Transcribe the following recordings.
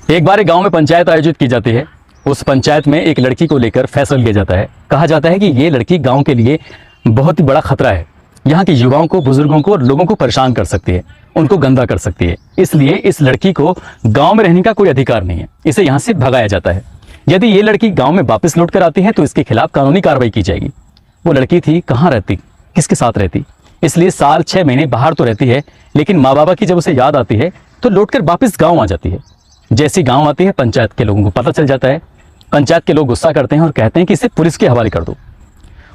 एक बार एक गांव में पंचायत आयोजित की जाती है। उस पंचायत में एक लड़की को लेकर फैसला लिया जाता है। कहा जाता है कि ये लड़की गांव के लिए बहुत ही बड़ा खतरा है। यहाँ के युवाओं को, बुजुर्गों को और लोगों को परेशान कर सकती है, उनको गंदा कर सकती है। इसलिए इस लड़की को गांव में रहने का कोई अधिकार नहीं है, इसे यहाँ से भगाया जाता है। यदि ये लड़की गांव में वापस लौट कर आती है तो इसके खिलाफ कानूनी कार्रवाई की जाएगी। वो लड़की थी, कहाँ रहती, किसके साथ रहती, इसलिए साल 6 महीने बाहर तो रहती है, लेकिन माँ बाबा की जब उसे याद आती है तो लौटकर वापस गाँव आ जाती है। जैसी गाँव आती है, पंचायत के लोगों को पता चल जाता है। पंचायत के लोग गुस्सा करते हैं और कहते हैं कि इसे पुलिस के हवाले कर दो।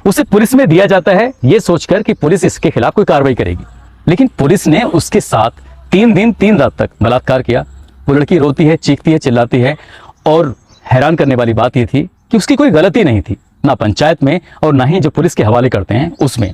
उसे पुलिस में दिया जाता है, ये सोचकर कि पुलिस इसके खिलाफ कोई कार्रवाई करेगी। लेकिन पुलिस ने उसके साथ 3 दिन 3 रात तक बलात्कार किया। वो लड़की रोती है, चीखती है, चिल्लाती है और हैरान करने वाली बात ये थी कि उसकी कोई गलती नहीं थी, ना पंचायत में और ना ही जो पुलिस के हवाले करते हैं उसमें।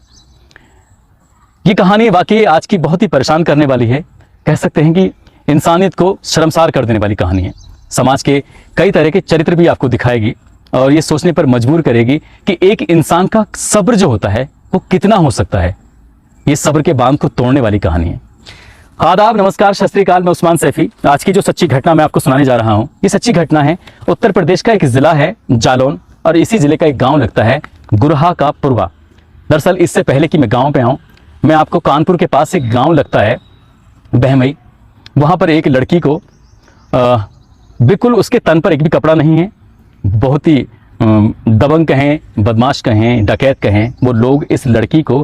ये कहानी वाकई आज की बहुत ही परेशान करने वाली है। कह सकते हैं कि इंसानियत को शर्मसार कर देने वाली कहानी है। समाज के कई तरह के चरित्र भी आपको दिखाएगी और ये सोचने पर मजबूर करेगी कि एक इंसान का सब्र जो होता है वो कितना हो सकता है। ये सब्र के बांध को तोड़ने वाली कहानी है। आदाब, नमस्कार, सत श्री अकाल। मैं उस्मान सैफी। आज की जो सच्ची घटना मैं आपको सुनाने जा रहा हूँ, ये सच्ची घटना है उत्तर प्रदेश का एक जिला है जालौन, और इसी जिले का एक गाँव लगता है गुरहा का पुरवा। दरअसल इससे पहले कि मैं गाँव पे आऊँ, मैं आपको कानपुर के पास एक गाँव लगता है बहमई। वहाँ पर एक लड़की को बिल्कुल उसके तन पर एक भी कपड़ा नहीं है। बहुत ही दबंग कहें, बदमाश कहें, डकैत कहें, वो लोग इस लड़की को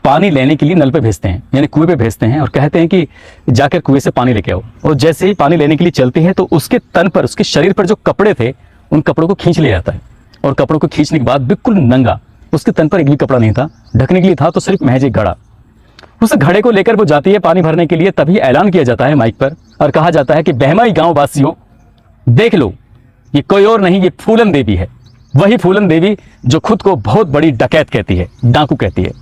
पानी लेने के लिए नल पे भेजते हैं, यानी कुएं पे भेजते हैं और कहते हैं कि जाकर कुएं से पानी लेके आओ। और जैसे ही पानी लेने के लिए चलती है तो उसके तन पर, उसके शरीर पर जो कपड़े थे उन कपड़ों को खींच लिया जाता है। और कपड़ों को खींचने के बाद बिल्कुल नंगा, उसके तन पर एक भी कपड़ा नहीं था, ढकने के लिए था तो सिर्फ महज एक घड़ा। उस घड़े को लेकर वो जाती है पानी भरने के लिए। तभी ऐलान किया जाता है माइक पर और कहा जाता है कि बहमई गांव वासियों, देख लो, ये कोई और नहीं, ये फूलन देवी है। वही फूलन देवी जो खुद को बहुत बड़ी डकैत कहती है, डाकू कहती है।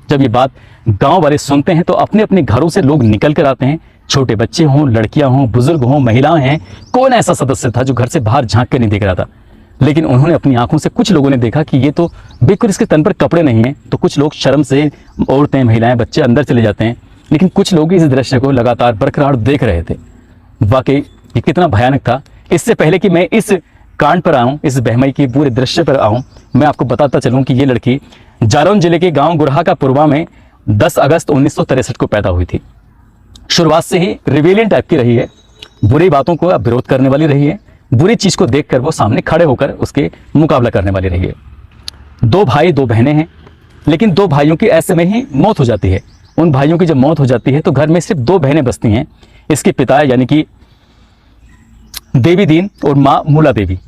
जब ये बात गांव वाले सुनते हैं तो अपने अपने घरों से लोग निकल कर आते हैं। छोटे बच्चे हों, लड़कियां हों, बुजुर्ग हों, महिलाएं हैं, कौन ऐसा सदस्य था जो घर से बाहर झांक कर नहीं देख रहा था। लेकिन उन्होंने अपनी आंखों से, कुछ लोगों ने देखा कि ये तो बिल्कुल इसके तन पर कपड़े नहीं हैं। तो कुछ लोग शर्म से, औरतें, महिलाएं, बच्चे अंदर चले जाते हैं। लेकिन कुछ लोग इस दृश्य को लगातार बरकरार देख रहे थे। वाकई ये कितना भयानक था। इससे पहले कि मैं इस कांड पर आऊं, इस बहमई की पूरे दृश्य पर आऊं, मैं आपको बताता चलूं कि ये लड़की जालौन जिले के गांव गुरहा का पुरवा में 10 अगस्त 1963 को पैदा हुई थी। शुरुआत से ही रिवेलियन टाइप की रही है, बुरी बातों को अब विरोध करने वाली रही है, बुरी चीज को देखकर वो सामने खड़े होकर उसके मुकाबला करने वाली रही है। 2 भाई 2 बहनें हैं, लेकिन 2 भाइयों की ऐसे में ही मौत हो जाती है। उन भाइयों की जब मौत हो जाती है तो घर में सिर्फ 2 बहनें बसती हैं। इसके पिता यानी कि देवी दीन और माँ मूला देवी,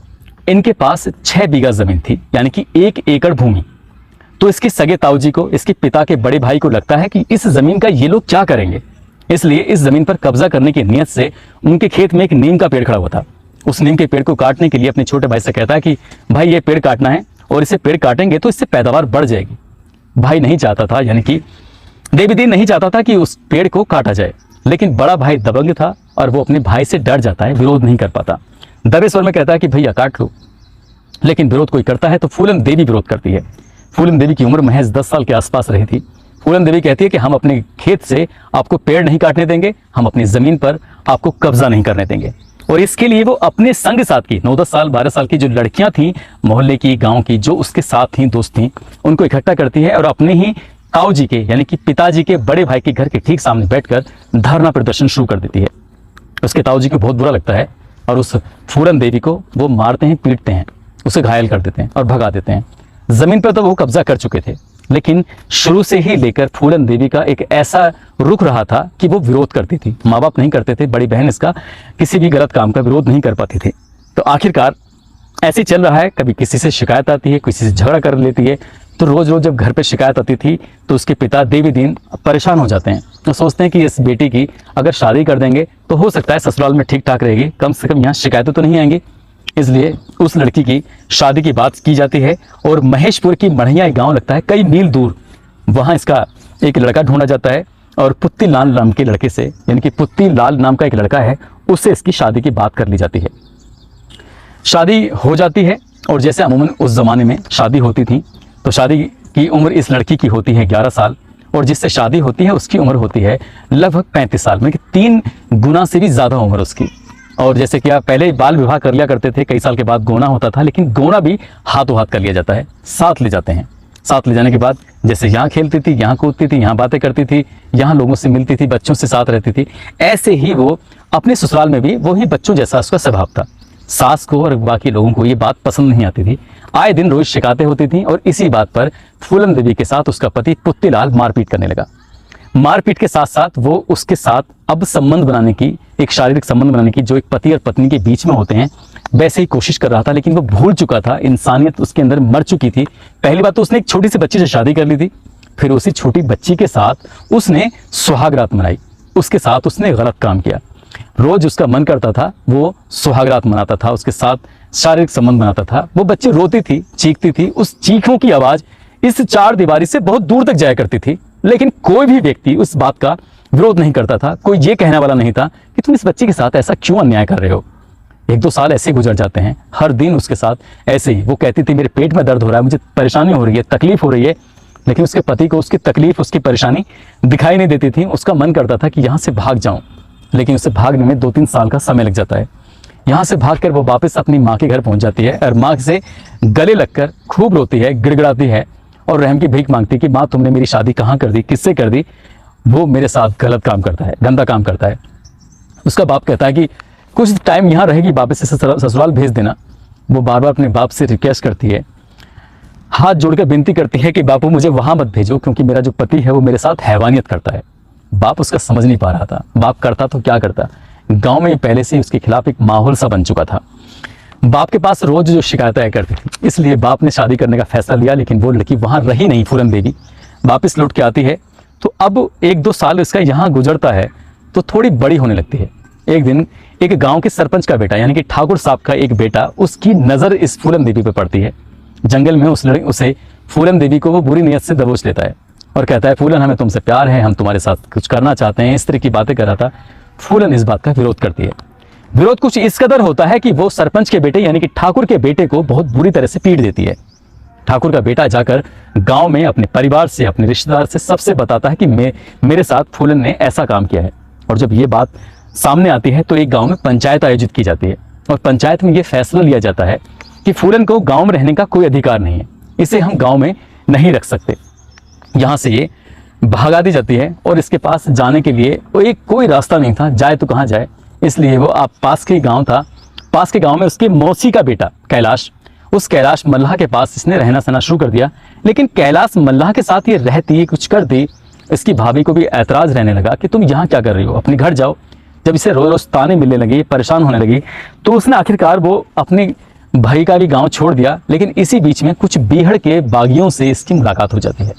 इनके पास 6 बीघा जमीन थी, यानी कि 1 एकड़ भूमि। तो इसके सगे ताऊजी को, इसके पिता के बड़े भाई को लगता है कि इस जमीन का ये लोग क्या करेंगे, इसलिए इस जमीन पर कब्जा करने की नीयत से उनके खेत में एक नीम का पेड़ खड़ा हुआ था। उस नीम के पेड़ को काटने के लिए अपने छोटे भाई से कहता है कि भाई ये पेड़ काटना है और इसे पेड़ काटेंगे तो इससे पैदावार बढ़ जाएगी। भाई नहीं चाहता था, यानी कि देवी दीन नहीं चाहता था कि उस पेड़ को काटा जाए, लेकिन बड़ा भाई दबंग था और वो अपने भाई से डर जाता है, विरोध नहीं कर पाता। दबे स्वर में कहता है कि भैया काट लो। लेकिन विरोध कोई करता है तो फूलन देवी विरोध करती है। फूलन देवी की उम्र महज 10 साल के आसपास रही थी। फूलन देवी कहती है कि हम अपने खेत से आपको पेड़ नहीं काटने देंगे, हम अपनी जमीन पर आपको कब्जा नहीं करने देंगे। और इसके लिए वो अपने संग साथ की 9-10 साल 12 साल की जो लड़कियां थी, मोहल्ले की, गांव की, जो उसके साथ थी, दोस्त थी, उनको इकट्ठा करती है और अपने ही ताऊ जी के यानी कि पिताजी के बड़े भाई के घर के ठीक सामने बैठकर धरना प्रदर्शन शुरू कर देती है। उसके ताऊ जी को बहुत बुरा लगता है और उस फूलन देवी को वो मारते हैं, पीटते हैं, उसे घायल कर देते हैं और भगा देते हैं। जमीन पर तो वो कब्जा कर चुके थे, लेकिन शुरू से ही लेकर फूलन देवी का एक ऐसा रुख रहा था कि वो विरोध करती थी। माँ बाप नहीं करते थे, बड़ी बहन इसका किसी भी गलत काम का विरोध नहीं कर पाती थी। तो आखिरकार ऐसे चल रहा है, कभी किसी से शिकायत आती है, किसी से झगड़ा कर लेती है। तो रोज रोज जब घर पे शिकायत आती थी तो उसके पिता देवी दीन परेशान हो जाते हैं। तो सोचते हैं कि इस बेटी की अगर शादी कर देंगे तो हो सकता है ससुराल में ठीक ठाक रहेगी, कम से कम यहाँ शिकायतें तो नहीं आएंगी। इसलिए उस लड़की की शादी की बात की जाती है और महेशपुर की मढ़िया एक गाँव लगता है कई मील दूर, वहाँ इसका एक लड़का ढूंढा जाता है और पुत्ती लाल नाम के लड़के से, यानी कि पुत्ती लाल नाम का एक लड़का है, उससे इसकी शादी की बात कर ली जाती है। शादी हो जाती है और जैसे अमूमन उस ज़माने में शादी होती थी तो शादी की उम्र इस लड़की की होती है 11 साल और जिससे शादी होती है उसकी उम्र होती है लगभग 35 साल में, 3 गुना से भी ज़्यादा उम्र उसकी। और जैसे कि आप पहले बाल विवाह कर लिया करते थे, कई साल के बाद गोना होता था, लेकिन गोना भी हाथों हाथ कर लिया जाता है, साथ ले जाते हैं। साथ ले जाने के बाद जैसे यहाँ खेलती थी, यहाँ कूदती थी, यहाँ बातें करती थी, यहाँ लोगों से मिलती थी, बच्चों से साथ रहती थी, ऐसे ही वो अपने ससुराल में भी वही बच्चों जैसा उसका स्वभाव था। सास को और बाकी लोगों को ये बात पसंद नहीं आती थी। आए दिन रोज शिकायतें होती थी और इसी बात पर फूलन देवी के साथ उसका पति पुत्तीलाल मारपीट करने लगा। मारपीट के साथ साथ वो उसके साथ अब संबंध बनाने की, एक शारीरिक संबंध बनाने की जो एक पति और पत्नी के बीच में होते हैं, वैसे ही कोशिश कर रहा था, लेकिन वो भूल चुका था। इंसानियत उसके अंदर मर चुकी थी। पहली बात तो उसने एक छोटी सी बच्ची से शादी कर ली थी, फिर उसी छोटी बच्ची के साथ उसने सुहागरात मनाई, उसके साथ उसने गलत काम किया। रोज उसका मन करता था वो सुहागरात मनाता था, उसके साथ शारीरिक संबंध बनाता था। वो बच्ची रोती थी, चीखती थी, उस चीखों की आवाज इस चार दीवारी से बहुत दूर तक जाया करती थी, लेकिन कोई भी व्यक्ति उस बात का विरोध नहीं करता था। कोई ये कहने वाला नहीं था कि तुम इस बच्ची के साथ ऐसा क्यों अन्याय कर रहे हो। 1-2 साल ऐसे गुजर जाते हैं, हर दिन उसके साथ ऐसे ही। वो कहती थी मेरे पेट में दर्द हो रहा है, मुझे परेशानी हो रही है, तकलीफ हो रही है, लेकिन उसके पति को उसकी तकलीफ, उसकी परेशानी दिखाई नहीं देती थी। उसका मन करता था कि यहाँ से भाग जाऊं, लेकिन उसे भागने में 2-3 साल का समय लग जाता है। यहाँ से भागकर वो वापस अपनी माँ के घर पहुंच जाती है और माँ से गले लगकर खूब रोती है, गिड़गिड़ाती है और रहम की भीख मांगती कि माँ तुमने मेरी शादी कहाँ कर दी, किससे कर दी, वो मेरे साथ गलत काम करता है, गंदा काम करता है। उसका बाप कहता है कि कुछ टाइम यहाँ रहेगी, वापस से ससुराल भेज देना। वो बार बार अपने बाप से रिक्वेस्ट करती है, हाथ जोड़कर विनती करती है कि बापू मुझे वहां मत भेजो, क्योंकि मेरा जो पति है वो मेरे साथ हैवानियत करता है। बाप उसका समझ नहीं पा रहा था, बाप करता तो क्या करता। गांव में पहले से उसके खिलाफ एक माहौल सा बन चुका था। बाप के पास रोज जो शिकायतें आया करती थी, इसलिए बाप ने शादी करने का फैसला लिया, लेकिन वो लड़की वहां रही नहीं। फूलन देवी वापस लौट के आती है, तो अब 1-2 साल इसका यहाँ गुजरता है तो थोड़ी बड़ी होने लगती है। एक दिन एक गांव के सरपंच का बेटा, यानी कि ठाकुर साहब का एक बेटा, उसकी नजर इस फूलन देवी पे पड़ती है। जंगल में उसे फूलन देवी को वो बुरी नीयत से दबोच लेता है और कहता है फूलन हमें तुमसे प्यार है, हम तुम्हारे साथ कुछ करना चाहते हैं, इस तरह की बातें कर रहा था। फूलन इस बात का विरोध करती है। विरोध कुछ इस कदर होता है कि वो सरपंच के बेटे यानी कि ठाकुर के बेटे को बहुत बुरी तरह से पीट देती है। ठाकुर का बेटा जाकर गांव में अपने परिवार से, अपने रिश्तेदार से सबसे बताता है कि मेरे साथ फूलन ने ऐसा काम किया है। और जब ये बात सामने आती है तो एक गांव में पंचायत आयोजित की जाती है और पंचायत में ये फैसला लिया जाता है कि फूलन को गांव में रहने का कोई अधिकार नहीं है, इसे हम गांव में नहीं रख सकते। यहाँ से ये भगा दी जाती है और इसके पास जाने के लिए कोई रास्ता नहीं था, जाए तो कहाँ जाए। इसलिए वो पास के गांव था, पास के गांव में उसके मौसी का बेटा कैलाश, उस कैलाश मल्लाह के पास इसने रहना सहना शुरू कर दिया। लेकिन कैलाश मल्लाह के साथ ये रहती, कुछ कर दी, इसकी भाभी को भी ऐतराज रहने लगा कि तुम यहाँ क्या कर रही हो, अपने घर जाओ। जब इसे रोज रोज ताने मिलने लगी, परेशान होने लगी, तो उसने आखिरकार वो अपने भाई का भी गांव छोड़ दिया। लेकिन इसी बीच में कुछ बीहड़ के बागियों से इसकी मुलाकात हो जाती है,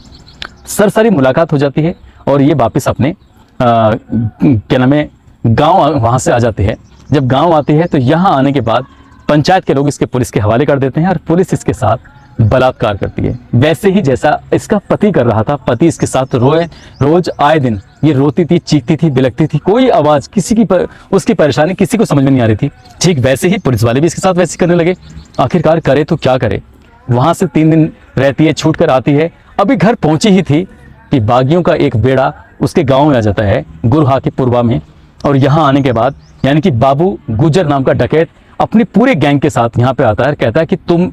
सरसरी मुलाकात हो जाती है और ये वापस अपने क्या नाम है गाँव वहाँ से आ जाती है। जब गाँव आती है तो यहाँ आने के बाद पंचायत के लोग इसके पुलिस के हवाले कर देते हैं और पुलिस इसके साथ बलात्कार करती है, वैसे ही जैसा इसका पति कर रहा था। पति इसके साथ रोज आए दिन ये रोती थी, चीखती थी, बिलखती थी, कोई आवाज किसी की उसकी परेशानी किसी को समझ में नहीं आ रही थी। ठीक वैसे ही पुलिस वाले भी इसके साथ वैसे करने लगे। आखिरकार करे तो क्या करे, वहां से 3 दिन रहती है, छूट कर आती है। अभी घर पहुंची ही थी कि बागियों का एक बेड़ा उसके गाँव में आ जाता है, गुरहा के पूर्वा में। और यहाँ आने के बाद यानी कि बाबू गुजर नाम का डकैत अपनी पूरे गैंग के साथ यहाँ पे आता है, कहता है कि तुम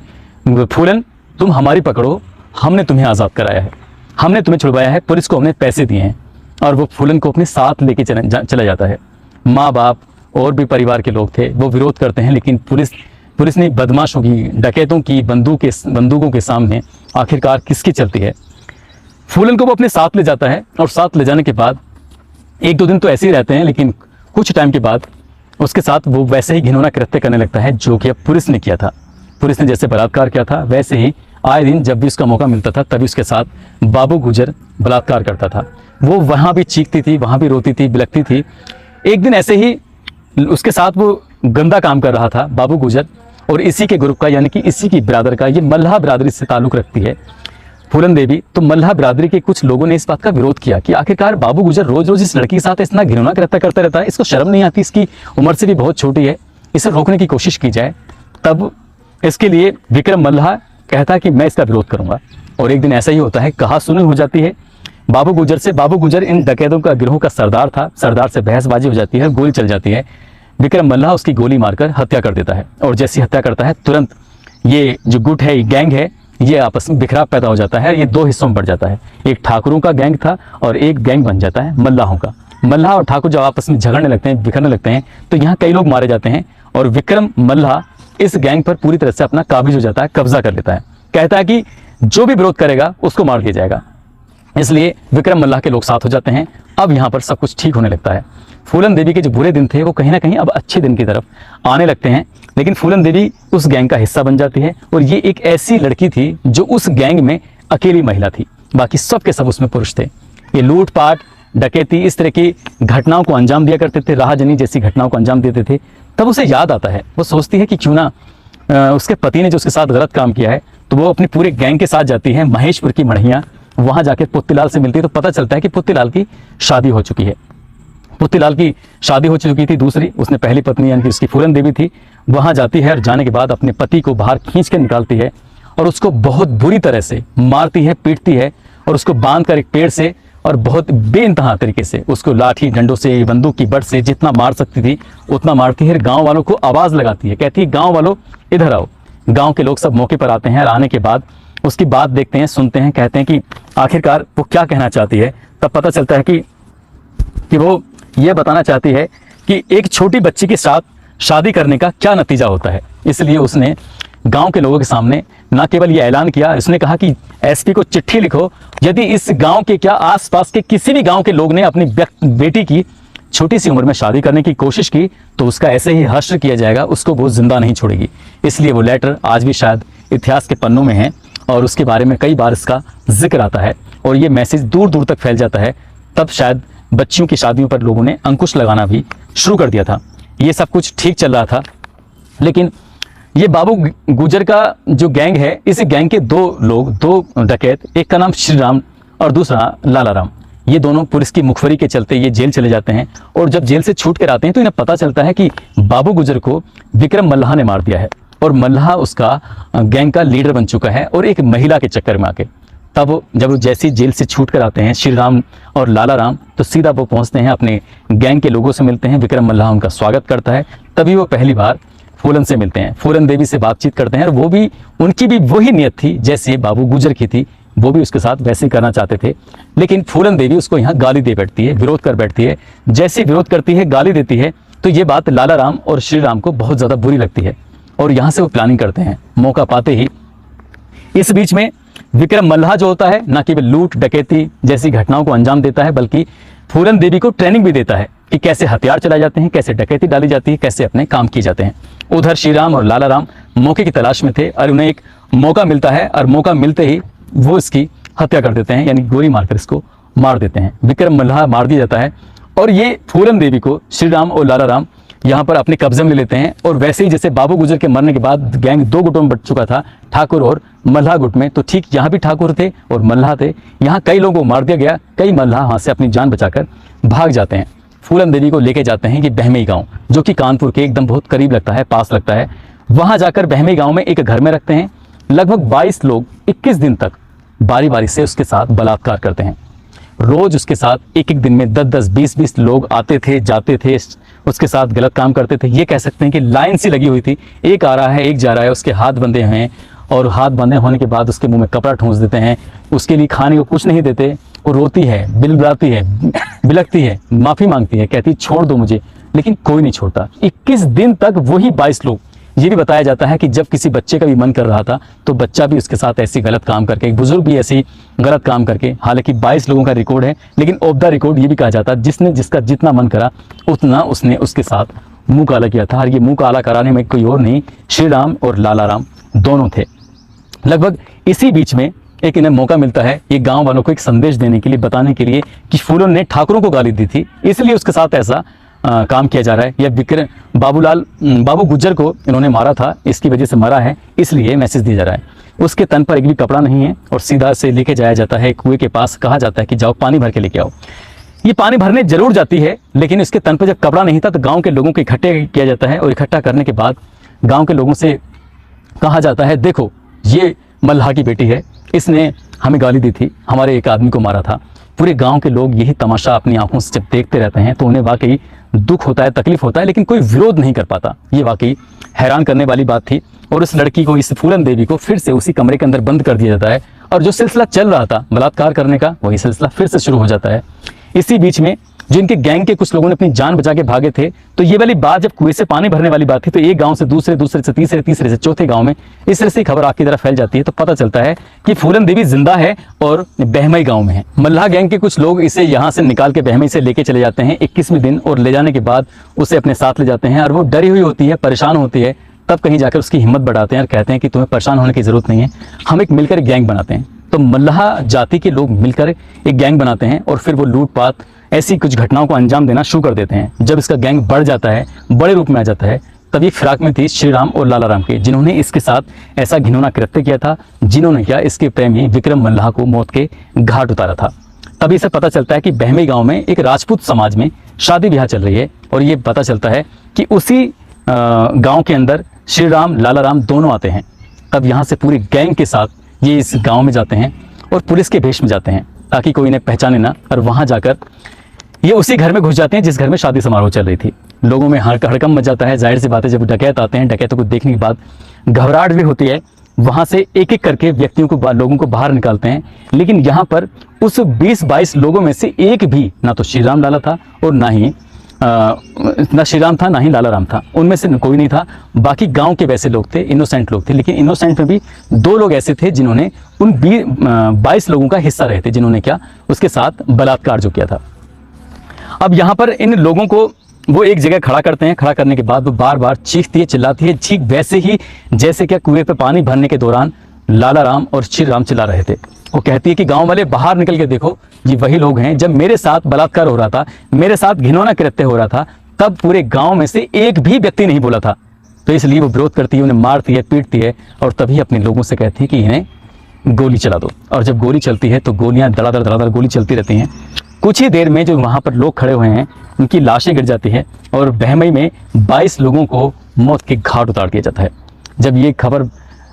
फूलन तुम हमारी पकड़ो, हमने तुम्हें आज़ाद कराया है, हमने तुम्हें छुड़वाया है, पुलिस को हमने पैसे दिए हैं। और वो फूलन को अपने साथ लेके चला जाता है। माँ बाप और भी परिवार के लोग थे, वो विरोध करते हैं, लेकिन पुलिस ने बदमाशों की, डकैतों की बंदूकों के सामने आखिरकार किसकी चलती है। फूलन को वो अपने साथ ले जाता है और साथ ले जाने के बाद 1-2 दिन तो ऐसे ही रहते हैं, लेकिन कुछ टाइम के बाद उसके साथ वो वैसे ही घिनौना कृत्य करने लगता है जो कि पुलिस ने किया था। पुलिस ने जैसे बलात्कार किया था वैसे ही आए दिन जब भी उसका मौका मिलता था तभी उसके साथ बाबू गुजर बलात्कार करता था। वो वहाँ भी चीखती थी, वहाँ भी रोती थी, बिलखती थी। एक दिन ऐसे ही उसके साथ वो गंदा काम कर रहा था बाबू गुजर, और इसी के ग्रुप का यानी कि इसी की बिरादर का, ये मल्लाह बिरादरी से ताल्लुक़ रखती है फूलन देवी। तो मल्लाह बिरादरी के कुछ लोगों ने इस बात का विरोध किया कि आखिरकार बाबू गुजर रोज रोज इस लड़की के साथ इतना घिनौना कृत्य करता रहता है, इसको शर्म नहीं आती, इसकी उम्र से भी बहुत छोटी है, इसे रोकने की कोशिश की जाए। तब इसके लिए विक्रम मल्लाह कहता है कि मैं इसका विरोध करूंगा। और एक दिन ऐसा ही होता है, कहा सुनी हो जाती है बाबू गुजर से। बाबू गुजर इन डकैतों का गिरोह का सरदार था, सरदार से बहसबाजी हो जाती है, गोली चल जाती है। विक्रम मल्लाह उसकी गोली मारकर हत्या कर देता है। और जैसी हत्या करता है तुरंत ये जो गुट है, ये गैंग है, ये आपस में बिखराव पैदा हो जाता है। ये दो हिस्सों में बढ़ जाता है, एक ठाकुरों का गैंग था और एक गैंग बन जाता है मल्लाहों का। मल्लाह और ठाकुर जब आपस में झगड़ने लगते हैं, बिखरने लगते हैं, तो यहाँ कई लोग मारे जाते हैं और विक्रम मल्लाह इस गैंग पर पूरी तरह से अपना काबिज हो जाता है, कब्जा कर लेता है। कहता है कि जो भी विरोध करेगा उसको मार दिया जाएगा। इसलिए विक्रम मल्लाह के लोग साथ हो जाते हैं। अब यहाँ पर सब कुछ ठीक होने लगता है। फूलन देवी के जो बुरे दिन थे वो कहीं ना कहीं अब अच्छे दिन की तरफ आने लगते हैं। लेकिन फूलन देवी उस गैंग का हिस्सा बन जाती है और ये एक ऐसी लड़की थी जो उस गैंग में अकेली महिला थी, बाकी सब के सब उसमें पुरुष थे। ये लूटपाट, डकैती, इस तरह की घटनाओं को अंजाम दिया करते थे, राहजनी जैसी घटनाओं को अंजाम देते थे। तब उसे याद आता है, वो सोचती है कि क्यों ना उसके पति ने जो उसके साथ गलत काम किया है, तो वो अपनी पूरे गैंग के साथ जाती है महेशपुर की मढ़िया। वहां जाके पुत्तीलाल से मिलती है तो पता चलता है कि पुत्तीलाल की शादी हो चुकी है। पुत्तीलाल की शादी हो चुकी थी दूसरी, उसने पहली पत्नी यानी कि उसकी फूलन देवी थी। वहां जाती है और जाने के बाद अपने पति को बाहर खींच कर निकालती है और उसको बहुत बुरी तरह से मारती है, पीटती है और उसको बांध कर एक पेड़ से और बहुत बेइंतहा तरीके से उसको लाठी डंडों से, बंदूक की बट से जितना मार सकती थी उतना मारती है। गांव वालों को आवाज लगाती है, कहती है गांव वालों इधर आओ। गांव के लोग सब मौके पर आते हैं और आने के बाद उसकी बात देखते हैं, सुनते हैं, कहते हैं कि आखिरकार वो क्या कहना चाहती है। तब पता चलता है कि वो ये बताना चाहती है कि एक छोटी बच्ची के साथ शादी करने का क्या नतीजा होता है। इसलिए उसने गांव के लोगों के सामने ना केवल ये ऐलान किया, उसने कहा कि एसपी को चिट्ठी लिखो, यदि इस गांव के क्या आसपास के किसी भी गांव के लोग ने अपनी बेटी की छोटी सी उम्र में शादी करने की कोशिश की तो उसका ऐसे ही हश्र किया जाएगा, उसको वो जिंदा नहीं छोड़ेगी। इसलिए वो लेटर आज भी शायद इतिहास के पन्नों में है और उसके बारे में कई बार इसका जिक्र आता है और ये मैसेज दूर दूर तक फैल जाता है। तब शायद बच्चियों की शादियों पर लोगों ने अंकुश लगाना भी शुरू कर दिया था। ये सब कुछ ठीक चल रहा था, लेकिन ये बाबू गुजर का जो गैंग है, इस गैंग के दो डकैत, एक का नाम श्री राम और दूसरा लाला राम, ये दोनों पुलिस की मुखबरी के चलते ये जेल चले जाते हैं। और जब जेल से छूट कर आते हैं तो इन्हें पता चलता है कि बाबू गुजर को विक्रम मल्लाह ने मार दिया है और मल्लाह उसका गैंग का लीडर बन चुका है और एक महिला के चक्कर में आके। तब जब वो जैसे जेल से छूट कर आते हैं श्री राम और लाला राम, तो सीधा वो पहुंचते हैं अपने गैंग के लोगों से मिलते हैं। विक्रम मल्लाह उनका स्वागत करता है। तभी वो पहली बार फूलन से मिलते हैं, फूलन देवी से बातचीत करते हैं और वो भी, उनकी भी वही नियत थी जैसे बाबू गुजर की थी, वो भी उसके साथ वैसे ही करना चाहते थे। लेकिन फूलन देवी उसको यहाँ गाली दे बैठती है, विरोध कर बैठती है। जैसे विरोध करती है, गाली देती है, तो ये बात लाला राम और श्री राम को बहुत ज़्यादा बुरी लगती है और यहाँ से वो प्लानिंग करते हैं मौका पाते ही। इस बीच में विक्रम मल्लाह जो होता है ना केवल लूट डकैती जैसी घटनाओं को अंजाम देता है, बल्कि फूलन देवी को ट्रेनिंग भी देता है कि कैसे हथियार चलाए जाते हैं, कैसे डकैती डाली जाती है, कैसे अपने काम किए जाते हैं। उधर श्री राम और लाला राम मौके की तलाश में थे और उन्हें एक मौका मिलता है और मौका मिलते ही वो इसकी हत्या कर देते हैं, यानी गोली मारकर इसको मार देते हैं। विक्रम मल्लाह मार दिया जाता है और ये फूलन देवी को श्री राम और लाला राम यहाँ पर अपने कब्जे में ले लेते हैं। और वैसे ही जैसे बाबू गुजर के मरने के बाद गैंग दो गुटों में बट चुका था, ठाकुर और मल्लाह गुट में, तो ठीक यहाँ भी ठाकुर थे और मल्लाह थे। यहाँ कई लोगों को मार दिया गया, कई मल्लाह वहाँ से अपनी जान बचाकर भाग जाते हैं। फूलन देवी को लेके जाते हैं कि बहमई गांव, जो कि कानपुर के एकदम बहुत करीब लगता है, पास लगता है। वहाँ जाकर बहमई गांव में एक घर में रखते हैं। लगभग 22 लोग 21 दिन तक बारी बारी से उसके साथ बलात्कार करते हैं। रोज उसके साथ एक एक दिन में 10-10, 20-20 लोग आते थे, जाते थे, उसके साथ गलत काम करते थे। ये कह सकते हैं कि लाइन सी लगी हुई थी, एक आ रहा है एक जा रहा है। उसके हाथ बंधे हैं और हाथ बंधे होने के बाद उसके मुंह में कपड़ा ठूंस देते हैं, उसके लिए खाने को कुछ नहीं देते। वो रोती है, बिलबिलाती है, बिलकती है, माफ़ी मांगती है, कहती छोड़ दो मुझे, लेकिन कोई नहीं छोड़ता। 21 दिन तक वही 22 लोग। ये भी बताया जाता है कि जब किसी बच्चे का भी मन कर रहा था तो बच्चा भी उसके साथ ऐसी गलत काम करके, एक बुजुर्ग भी ऐसी गलत काम करके, हालांकि 22 लोगों का रिकॉर्ड है, लेकिन ऑफ द रिकॉर्ड ये भी कहा जाता है जिसने जिसका जितना मन करा उतना उसने उसके साथ मुंह काला किया था। और ये मुंह काला कराने में कोई और नहीं, श्री राम और लाला राम दोनों थे। लगभग इसी बीच में एक इन्हें मौका मिलता है ये गांव वालों को एक संदेश देने के लिए, बताने के लिए कि फूलन ने ठाकुरों को गाली दी थी, इसलिए उसके साथ ऐसा काम किया जा रहा है। या विक्रम बाबू गुज्जर को इन्होंने मारा था, इसकी वजह से मरा है, इसलिए मैसेज दिया जा रहा है। उसके तन पर एक भी कपड़ा नहीं है और सीधा से लेके जाया जाता है कुएं के पास। कहा जाता है कि जाओ पानी भर के लेके आओ। ये पानी भरने जरूर जाती है, लेकिन इसके तन पर जब कपड़ा नहीं था तो गाँव के लोगों को इकट्ठे किया जाता है और इकट्ठा करने के बाद गाँव के लोगों से कहा जाता है देखो ये मल्लाह की बेटी है, इसने हमें गाली दी थी, हमारे एक आदमी को मारा था। पूरे गांव के लोग यही तमाशा अपनी आंखों से जब देखते रहते हैं तो उन्हें वाकई दुख होता है, तकलीफ होता है, लेकिन कोई विरोध नहीं कर पाता। ये वाकई हैरान करने वाली बात थी। और उस लड़की को, इस फूलन देवी को फिर से उसी कमरे के अंदर बंद कर दिया जाता है और जो सिलसिला चल रहा था बलात्कार करने का, वही सिलसिला फिर से शुरू हो जाता है। इसी बीच में जिनके गैंग के कुछ लोगों ने अपनी जान बचा के भागे थे, तो ये वाली बात जब कुएं से पानी भरने वाली बात थी, तो एक गांव से दूसरे, दूसरे से तीसरे, तीसरे से चौथे गांव में इस तरह से खबर आग की तरह फैल जाती है। तो पता चलता है कि फूलन देवी जिंदा है और बहमई गांव में है। मल्लाह गैंग के कुछ लोग इसे यहाँ से निकाल के बहमई से लेके चले जाते हैं 21वें दिन, और ले जाने के बाद उसे अपने साथ ले जाते हैं। और वो डरी हुई होती है, परेशान होती है। तब कहीं जाकर उसकी हिम्मत बढ़ाते हैं और कहते हैं कि तुम्हें परेशान होने की जरूरत नहीं है, हम एक मिलकर एक गैंग बनाते हैं। तो मल्लाह जाति के लोग मिलकर एक गैंग बनाते हैं और फिर वो लूटपाट ऐसी कुछ घटनाओं को अंजाम देना शुरू कर देते हैं। जब इसका गैंग बढ़ जाता है, बड़े रूप में आ जाता है, तब ये फिराक में थी श्री राम और लाला राम के, जिन्होंने इसके साथ ऐसा घिनौना कृत्य किया था, जिन्होंने क्या इसके प्रेमी विक्रम मल्लाह को मौत के घाट उतारा था। तभी इसे पता चलता है कि बहमई गांव में एक राजपूत समाज में शादी ब्याह चल रही है। और ये पता चलता है कि उसी गांव के अंदर श्री राम, लाला राम दोनों आते हैं। तब यहाँ से पूरी गैंग के साथ ये इस गांव में जाते हैं और पुलिस के भेष में जाते हैं ताकि कोई इन्हें पहचाने ना। और वहाँ जाकर ये उसी घर में घुस जाते हैं जिस घर में शादी समारोह चल रही थी। लोगों में हड़कंप मच जाता है। जाहिर सी बात है, जब डकैत आते हैं, डकैतों को देखने के बाद घबराहट भी होती है। वहाँ से एक एक करके व्यक्तियों को, लोगों को बाहर निकालते हैं। लेकिन यहाँ पर उस 20-22 लोगों में से एक भी ना तो श्री राम लाला था और ना श्री राम था, ना ही लाला राम था। उनमें से कोई नहीं था। बाकी गांव के वैसे लोग थे, इनोसेंट लोग थे। लेकिन इनोसेंट में भी 2 लोग ऐसे थे जिन्होंने उन 22 लोगों का हिस्सा रहे थे, जिन्होंने क्या उसके साथ बलात्कार जो किया था। अब यहाँ पर इन लोगों को वो एक जगह खड़ा करते हैं। खड़ा करने के बाद वो बार बार चीखती है, चिल्लाती है, ठीक वैसे ही जैसे क्या कुएं पे पानी भरने के दौरान लाला राम और श्री राम चिल्ला रहे थे। वो कहती है कि गांव वाले बाहर निकल के देखो, ये वही लोग हैं जब मेरे साथ बलात्कार हो रहा था, मेरे साथ घिनौना कृत्य हो रहा था, तब पूरे गांव में से एक भी व्यक्ति नहीं बोला था। तो इसलिए वो विरोध करती है, उन्हें मारती है, पीटती है और तभी अपने लोगों से कहती है कि इन्हें गोली चला दो। और जब गोली चलती है तो गोलियां धड़ाधड़ गोली चलती रहती हैं। कुछ ही देर में जो वहाँ पर लोग खड़े हुए हैं उनकी लाशें गिर जाती हैं और बहमई में 22 लोगों को मौत के घाट उतार दिया जाता है। जब ये खबर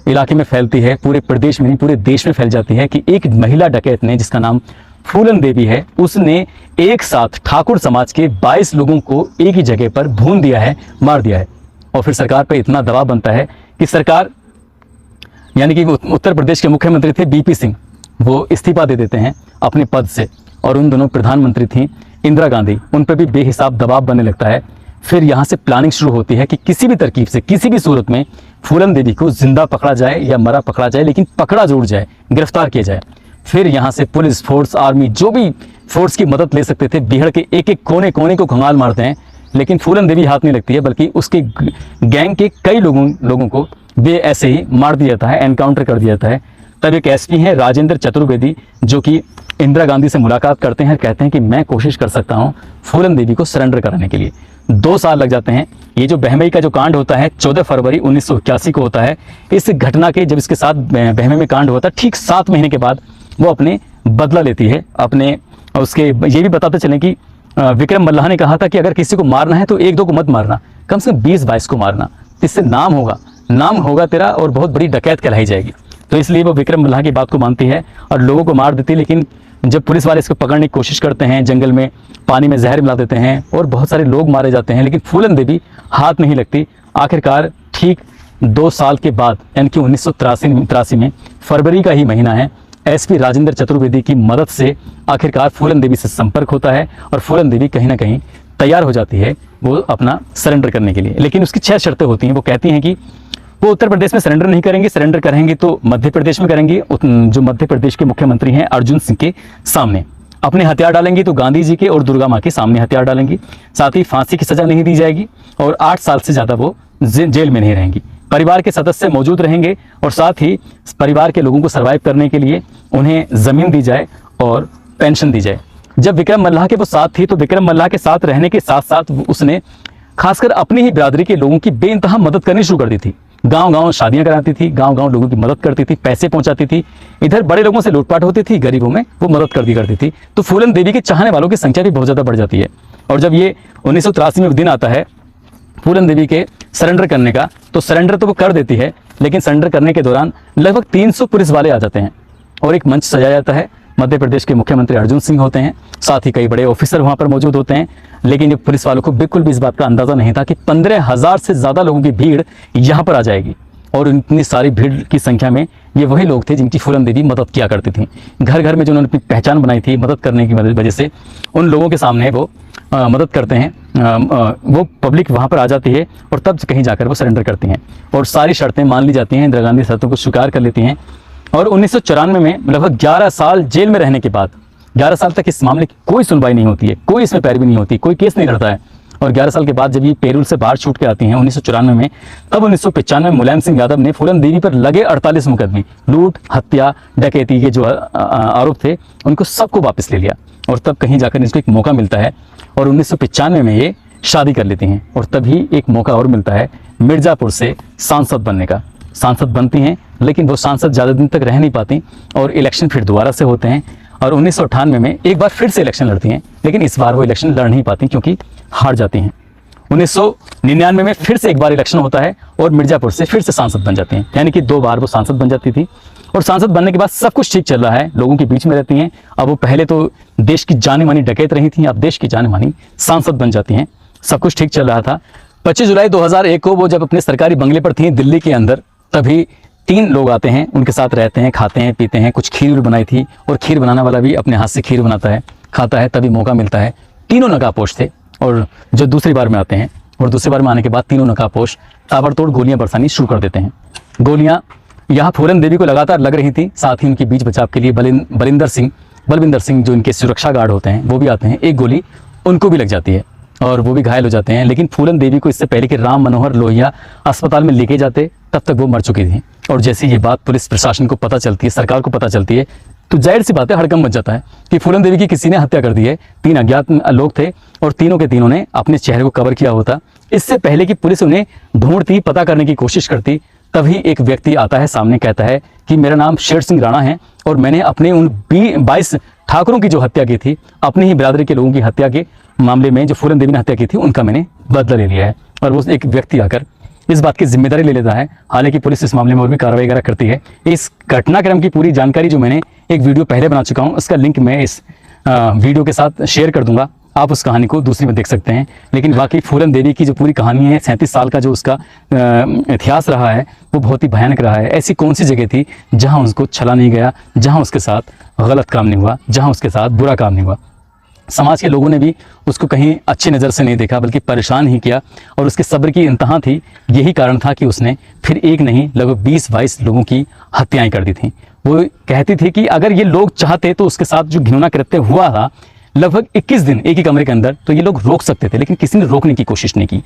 इलाके में फैलती है, पूरे प्रदेश में नहीं पूरे देश में फैल जाती है कि एक महिला डकैत ने, जिसका नाम फूलन देवी है, उसने एक साथ ठाकुर समाज के 22 लोगों को एक ही जगह पर भून दिया है, मार दिया है। और फिर सरकार पर इतना दबाव बनता है कि सरकार, यानी कि उत्तर प्रदेश के मुख्यमंत्री थे बीपी सिंह, वो इस्तीफा दे देते हैं अपने पद से। और उन दोनों प्रधानमंत्री थी इंदिरा गांधी, उन पर भी बेहिसाब दबाव बनने लगता है। फिर यहाँ से प्लानिंग शुरू होती है कि किसी भी तरकीब से, किसी भी सूरत में फूलन देवी को जिंदा पकड़ा जाए या मरा पकड़ा जाए, लेकिन पकड़ा जरूर जाए, गिरफ्तार किया जाए। फिर यहाँ से पुलिस फोर्स, आर्मी, जो भी फोर्स की मदद ले सकते थे, बिहार के एक एक कोने कोने को खंगाल मारते हैं। लेकिन फूलन देवी हाथ नहीं लगती है, बल्कि उसके गैंग के कई लोगों को वे ऐसे ही मार दिया जाता है, एनकाउंटर कर दिया जाता है। तब एक एसपी हैं राजेंद्र चतुर्वेदी, जो कि इंदिरा गांधी से मुलाकात करते हैं, कहते हैं कि मैं कोशिश कर सकता हूं फूलन देवी को सरेंडर कराने के लिए। 2 साल लग जाते हैं। ये जो बहमई का जो कांड होता है 14 फरवरी 1981 को होता है। इस घटना के जब इसके साथ बहमई में कांड होता है, ठीक 7 महीने के बाद वो अपने बदला लेती है। अपने उसके ये भी बताते चलें कि विक्रम मल्लाह ने कहा था कि अगर किसी को मारना है तो 1-2 को मत मारना, कम से कम 20-22 को मारना, इससे नाम होगा तेरा और बहुत बड़ी डकैत कहलाई जाएगी। तो इसलिए वो विक्रम मल्लाह की बात को मानती है और लोगों को मार देती है। लेकिन जब पुलिस वाले इसको पकड़ने की कोशिश करते हैं, जंगल में पानी में जहर मिला देते हैं और बहुत सारे लोग मारे जाते हैं, लेकिन फूलन देवी हाथ नहीं लगती। आखिरकार ठीक 2 साल के बाद, यानी कि 1983 में फरवरी का ही महीना है, एसपी राजेंद्र चतुर्वेदी की मदद से आखिरकार फूलन देवी से संपर्क होता है और फूलन देवी कहीं ना कहीं तैयार हो जाती है वो अपना सरेंडर करने के लिए। लेकिन उसकी 6 शर्तें होती हैं। वो कहती हैं कि वो उत्तर प्रदेश में सरेंडर नहीं करेंगे, सरेंडर करेंगे तो मध्य प्रदेश में करेंगे, जो मध्य प्रदेश के मुख्यमंत्री हैं अर्जुन सिंह के सामने। अपने हथियार डालेंगी तो गांधी जी के और दुर्गा माँ के सामने हथियार डालेंगी। साथ ही फांसी की सजा नहीं दी जाएगी और 8 साल से ज़्यादा वो जेल में नहीं रहेंगी। परिवार के सदस्य मौजूद रहेंगे और साथ ही परिवार के लोगों को सर्वाइव करने के लिए उन्हें ज़मीन दी जाए और पेंशन दी जाए। जब विक्रम मल्लाह के वो साथ थी, तो विक्रम मल्लाह के साथ रहने के साथ साथ उसने खासकर अपनी ही बिरादरी के लोगों की बेइंतहा मदद करनी शुरू कर दी थी। गांव-गांव शादियां कराती थी, गांव-गांव लोगों की मदद करती थी, पैसे पहुंचाती थी। इधर बड़े लोगों से लूटपाट होती थी, गरीबों में वो मदद कर दी करती थी। तो फूलन देवी के चाहने वालों की संख्या भी बहुत ज़्यादा बढ़ जाती है। और जब ये 1983 में दिन आता है फूलन देवी के सरेंडर करने का, तो सरेंडर तो वो कर देती है, लेकिन सरेंडर करने के दौरान लगभग 300 पुलिस वाले आ जाते हैं और एक मंच सजाया जाता है। मध्य प्रदेश के मुख्यमंत्री अर्जुन सिंह होते हैं, साथ ही कई बड़े ऑफिसर वहाँ पर मौजूद होते हैं। लेकिन ये पुलिस वालों को बिल्कुल भी इस बात का अंदाज़ा नहीं था कि 15,000 से ज़्यादा लोगों की भीड़ यहाँ पर आ जाएगी। और इतनी सारी भीड़ की संख्या में ये वही लोग थे जिनकी फूलन देवी मदद किया करती थी। घर घर में जो उन्होंने अपनी पहचान बनाई थी मदद करने की वजह से, उन लोगों के सामने वो मदद करते हैं। वो पब्लिक वहाँ पर आ जाती है और तब कहीं जाकर वो सरेंडर करती हैं और सारी शर्तें मान ली जाती हैं। इंदिरा गांधी शर्तों को स्वीकार कर लेती हैं। और 1994 में लगभग 11 साल जेल में रहने के बाद, 11 साल तक इस मामले की कोई सुनवाई नहीं होती है, कोई इसमें पैरवी नहीं होती, कोई केस नहीं लड़ता है। और 11 साल के बाद जब ये पेरोल से बाहर छूट के आती हैं 1994 में, तब 1995 में मुलायम सिंह यादव ने फूलन देवी पर लगे 48 मुकदमे, लूट, हत्या, डकैती के जो आरोप थे उनको सबको वापस ले लिया। और तब कहीं जाकर इसको एक मौका मिलता है और 1995 में ये शादी कर लेती हैं। और तभी एक मौका और मिलता है मिर्ज़ापुर से सांसद बनने का। सांसद बनती हैं, लेकिन वो सांसद ज़्यादा दिन तक रह नहीं पाती और इलेक्शन फिर दोबारा से होते हैं। और 1998 में एक बार फिर से इलेक्शन लड़ती हैं, लेकिन इस बार वो इलेक्शन लड़ नहीं पाती क्योंकि हार जाती हैं। 1999 में फिर से एक बार इलेक्शन होता है और मिर्ज़ापुर से फिर से सांसद बन जाती हैं। यानी कि 2 बार वो सांसद बन जाती थी। और सांसद बनने के बाद सब कुछ ठीक चल रहा है, लोगों के बीच में रहती हैं। अब वो पहले तो देश की जानी मानी डकैत रही थी, अब देश की जानी मानी सांसद बन जाती हैं। सब कुछ ठीक चल रहा था। 25 जुलाई 2001 को वो जब अपने सरकारी बंगले पर थी दिल्ली के अंदर, तभी 3 लोग आते हैं, उनके साथ रहते हैं, खाते हैं, पीते हैं। कुछ खीर बनाई थी और खीर बनाने वाला भी अपने हाथ से खीर बनाता है, खाता है। तभी मौका मिलता है। तीनों नकाबपोश थे और जो दूसरी बार में आते हैं, और दूसरी बार में आने के बाद तीनों नकाबपोश ताबड़तोड़ गोलियां बरसानी शुरू कर देते हैं। गोलियां यहाँ फूलन देवी को लगातार लग रही थी। साथ ही उनके बीच बचाव के लिए बलविंदर सिंह जो इनके सुरक्षा गार्ड होते हैं वो भी आते हैं। एक गोली उनको भी लग जाती है और वो भी घायल हो जाते हैं। लेकिन फूलन देवी को इससे पहले कि राम मनोहर लोहिया अस्पताल में लेके जाते, तब तक वो मर चुकी थी। और जैसे ये बात पुलिस प्रशासन को पता चलती है, सरकार को पता चलती है, तो जाहिर सी बात है हड़कंप मच जाता है कि फूलन देवी की किसी ने हत्या कर दी है। 3 अज्ञात लोग थे और तीनों के तीनों ने अपने चेहरे को कवर किया होता। इससे पहले कि पुलिस उन्हें ढूंढती, पता करने की कोशिश करती, तभी एक व्यक्ति आता है सामने, कहता है कि मेरा नाम शेर सिंह राणा है और मैंने अपने उन 22 ठाकुरों की जो हत्या की थी, अपनी ही बिरादरी के लोगों की हत्या के मामले में जो फूलन देवी ने हत्या की थी, उनका मैंने बदला ले लिया है। और वो एक व्यक्ति आकर इस बात की जिम्मेदारी ले लेता है। हालांकि पुलिस इस मामले में और भी कार्रवाई वगैरह करती है। इस घटनाक्रम की पूरी जानकारी जो मैंने एक वीडियो पहले बना चुका हूँ, उसका लिंक मैं इस वीडियो के साथ शेयर कर दूंगा। आप उस कहानी को दूसरी में देख सकते हैं। लेकिन वाकई फूलन देवी की जो पूरी कहानी है, 37 साल का जो उसका इतिहास रहा है, वो बहुत ही भयानक रहा है। ऐसी कौन सी जगह थी जहाँ उसको छला नहीं गया, जहाँ उसके साथ गलत काम नहीं हुआ, जहाँ उसके साथ बुरा काम नहीं हुआ। समाज के लोगों ने भी उसको कहीं अच्छी नज़र से नहीं देखा, बल्कि परेशान ही किया। और उसके सब्र की इंतहा थी। यही कारण था कि उसने फिर एक नहीं लगभग 20-22 लोगों की हत्याएं कर दी थी। वो कहती थी कि अगर ये लोग चाहते तो उसके साथ जो घिनौना कृत्य हुआ था लगभग 21 दिन एक ही कमरे के अंदर, तो ये लोग रोक सकते थे, लेकिन किसी ने रोकने की कोशिश नहीं की।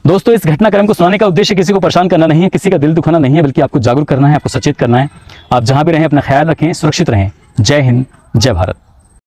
दोस्तों, इस घटनाक्रम को सुनाने का उद्देश्य किसी को परेशान करना नहीं है, किसी का दिल दुखाना नहीं है, बल्कि आपको जागरूक करना है, आपको सचेत करना है। आप जहां भी रहें अपना ख्याल रखें, सुरक्षित रहें। जय हिंद, जय भारत।